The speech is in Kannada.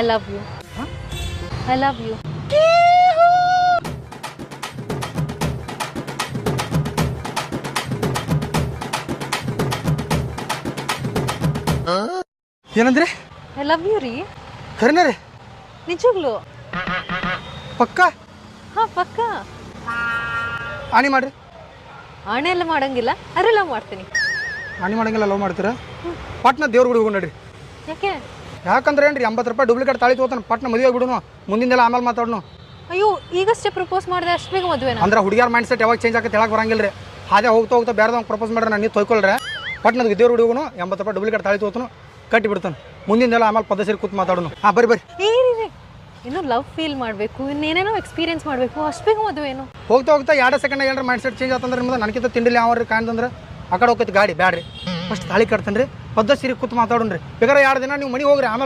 I love you. I love you. ಏನಂದ್ರಿ? ಐ ಲವ್ ಯು ರೀ. ಖರೇನ ರೀ? ನಿಜವಾಗ್ಲು? ಪಕ್ಕ ಹಾಂ ಪಕ್ಕ. ಆಣಿ ಮಾಡ್ರಿ. ಆಣೆ ಎಲ್ಲ ಮಾಡಂಗಿಲ್ಲ, ಅರೆ ಲವ್ ಮಾಡ್ತೀನಿ. ಆಣಿ ಮಾಡಂಗಿಲ್ಲ, ಲವ್ ಮಾಡ್ತೀರಾ? ಪಟ್ನ ದೇವ್ರ ಗುಡಿ ಹೋಗಿ ನೋಡ್ರಿ. ಯಾಕೆ? ಯಾಕಂದ್ರೆ ಏನ್ರಿ 80 ರೂಪಾಯಿ ಡೂಪ್ಲಿಕೇಟ್ ತಾಳಿ ತಗೋತಾನೆ, ಪಟ್ನ ಮದುವೆ ಬಿಡುನು, ಮುಂದಿಂದೆಲ್ಲ ಆಮೇಲೆ ಮಾತಾಡೋನು. ಅಯ್ಯೋ ಈಗಷ್ಟೇ ಪ್ರಪೋಸ್ ಮಾಡಿದೆ, ಅಷ್ಟು ಬೇಗ ಮದುವೆನಾ? ಅಂದ್ರೆ ಹುಡುಗಿಯರ ಮೈಂಡ್ ಸೆಟ್ ಯಾವಾಗ ಚೇಂಜ್ ಆಗುತ್ತೆ ಹೇಳಕ್ಕೆ ಬರಂಗಿಲ್ಲ ರೀ. ಹಾಗೆ ಹೋಗ್ತಾ ಬೇರೆದವ್ನು ಪ್ರಪೋಸ್ ಮಾಡ್ರೆ ನಾನು ನೀವು ತೊಯ್ಕೊಳ್ರೆ ಪಟ್ನದ ದೇವ್ರ ಹುಡುಗನು 80 ರೂಪಾಯಿ ಡೂಪ್ಲಿಕೇಟ್ ತಾಳಿ ತಗೋತಾನು, ಕಟ್ಟಿ ಬಿಡ್ತಾನೆ, ಮುಂದಿಂದೆಲ್ಲ ಆಮೇಲೆ ಪದ ಸೇರಿ ಕೂತ್ ಮಾತಾಡೋನು. ಹಾಂ ಬರ್ರಿ. ಏನಿದೆ ಇನ್ನೂ ಲವ್ ಫೀಲ್ ಮಾಡಬೇಕು, ಇನ್ನೇನೇನೋ ಎಕ್ಸ್ಪೀರಿಯನ್ಸ್ ಮಾಡಬೇಕು, ಅಷ್ಟು ಬೇಗ ಮದುವೆ ಏನು? ಹೋಗ್ತಾ 2 ಸೆಕೆಂಡ್ ಏನಾರ ಮೈಂಡ್ ಸೆಟ್ ಚೇಂಜ್ ಆತಂದ್ರೆ ನಿಮ್ದು ನನಗಿಂತ ತಿಂಡಿಲಿ ಯಾವ ಕಾಣ್ದಂದ್ರೆ ಆ ಕಡೆ ಹೋಗ್ತೈತಿ ಗಾಡಿ ಬ್ಯಾಡ್ರಿ. ಫಸ್ಟ್ ತಾಳಿ ಕಟ್ತಾನೆ ರೀ, ಪದ್ದ ಸೀರೆ ಕೂತ್ ಮಾತಾಡೋಣ್ರಿ. ಬೇಕಾದ್ರೆ 2 ದಿನ ನೀವು ಮನೆಗೆ ಹೋಗ್ರಿ, ಆಮೇಲೆ